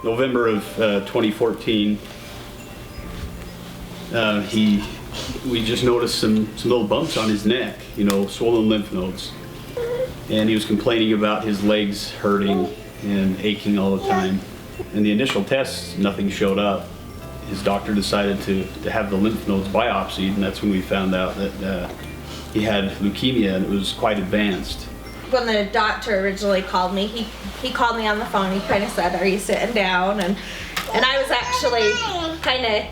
November of 2014, we just noticed some little bumps on his neck, swollen lymph nodes. And he was complaining about his legs hurting and aching all the time. In the initial tests, nothing showed up. His doctor decided to have the lymph nodes biopsied, and that's when we found out that he had leukemia, and it was quite advanced. When the doctor originally called me, he called me on the phone. He kind of said, "Are you sitting down?" And I was actually kind of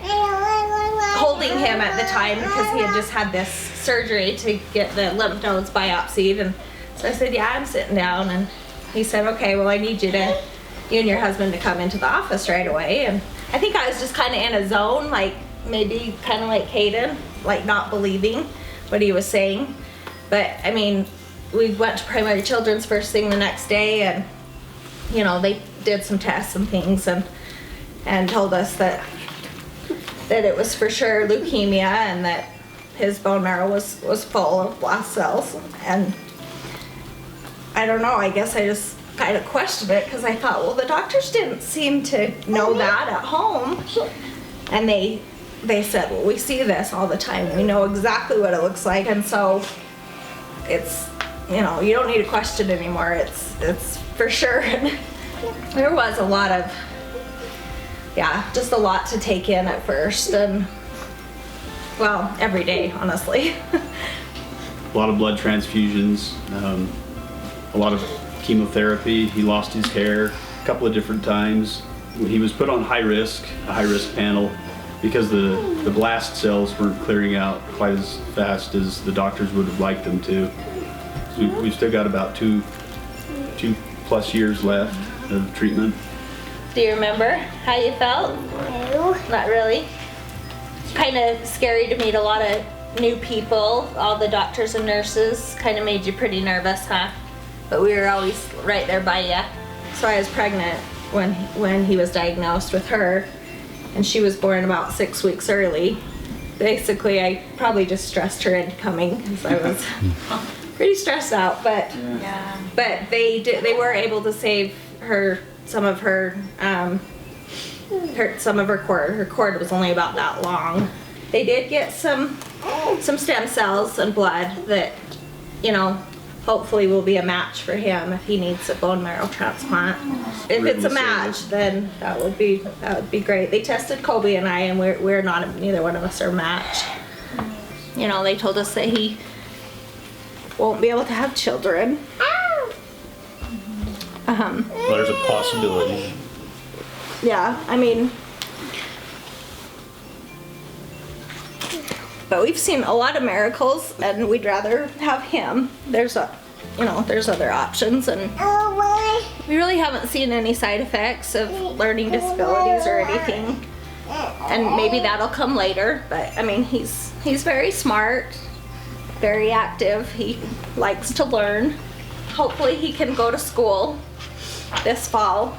holding him at the time because he had just had this surgery to get the lymph nodes biopsied. And so I said, "Yeah, I'm sitting down." And he said, "Okay, well, I need you and your husband to come into the office right away." And I think I was just kind of in a zone, like maybe kind of like Hayden, like not believing what he was saying. But I mean, we went to Primary Children's first thing the next day, and they did some tests and things, and told us that it was for sure leukemia, and that his bone marrow was full of blast cells. And I don't know, I guess I just kind of questioned it because I thought, well, the doctors didn't seem to know that at home. And they said, well, we see this all the time. We know exactly what it looks like. And so it's, you don't need to question anymore. It's for sure. There was a lot of, just a lot to take in at first. And, well, every day, honestly. A lot of blood transfusions, a lot of chemotherapy. He lost his hair a couple of different times. He was put on a high risk panel because the blast cells weren't clearing out quite as fast as the doctors would have liked them to. So we've still got about two plus years left of treatment. Do you remember how you felt? No. Not really. Kind of scary to meet a lot of new people. All the doctors and nurses kind of made you pretty nervous, huh? But we were always right there by you. So I was pregnant when he was diagnosed with her, and she was born about 6 weeks early. Basically, I probably just stressed her into coming because I was pretty stressed out. But they were able to save her some of her cord. Her cord was only about that long. They did get some stem cells and blood that hopefully will be a match for him if he needs a bone marrow transplant. If it's a match, then that would be great. They tested Kobe and I, and we're not, neither one of us are matched. They told us that he won't be able to have children. Well, there's a possibility. Yeah, I mean, but we've seen a lot of miracles, and we'd rather have him. There's other options, and we really haven't seen any side effects of learning disabilities or anything. And maybe that'll come later. But I mean, he's very smart, very active. He likes to learn. Hopefully, he can go to school this fall.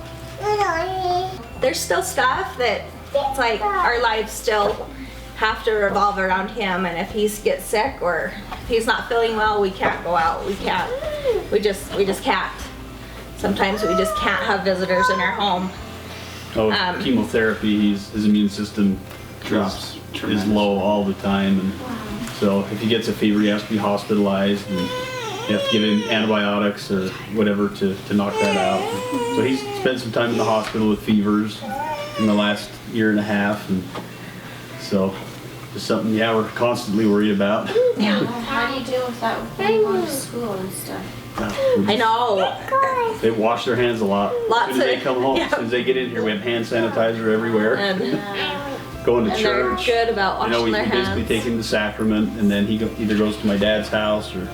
There's still stuff that it's like our lives still have to revolve around him, and if he gets sick or if he's not feeling well, we can't go out. We just can't. Sometimes we just can't have visitors in our home. Chemotherapy, his immune system is low all the time, and so if he gets a fever, he has to be hospitalized, and you have to give him antibiotics or whatever to knock that out. So he's spent some time in the hospital with fevers in the last year and a half, and so just something we're constantly worried about. Yeah. How do you deal with that when you go to school and stuff? I know. They wash their hands a lot. As soon as they come home, as soon as they get in here, we have hand sanitizer everywhere. Going to church. They're good about washing their hands. We basically take him to sacrament, and then he either goes to my dad's house or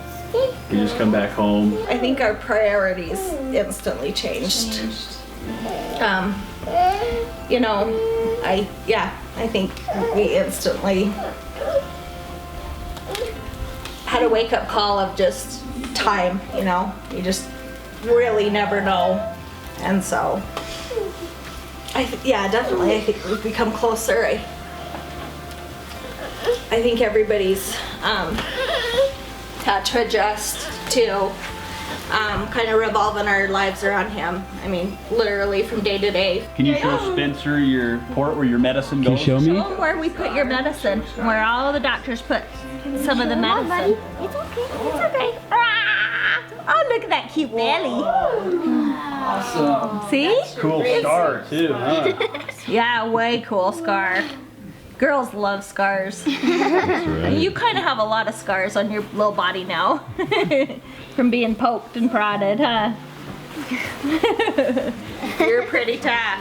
we just come back home. I think our priorities instantly changed. I think we instantly had a wake-up call of just time, you just really never know. And so definitely I think we've become closer. I think everybody's had to adjust to kind of revolving our lives around him. I mean, literally from day to day. Can you show Spencer your port where your medicine goes? Show him where we put your medicine, where all the doctors put some of the medicine. It's okay, it's okay. Ah! Oh, look at that cute belly. Awesome. See? Cool scar too, huh? Yeah, way cool scar. Girls love scars. Right. You kind of have a lot of scars on your little body now. From being poked and prodded, huh? You're pretty tough.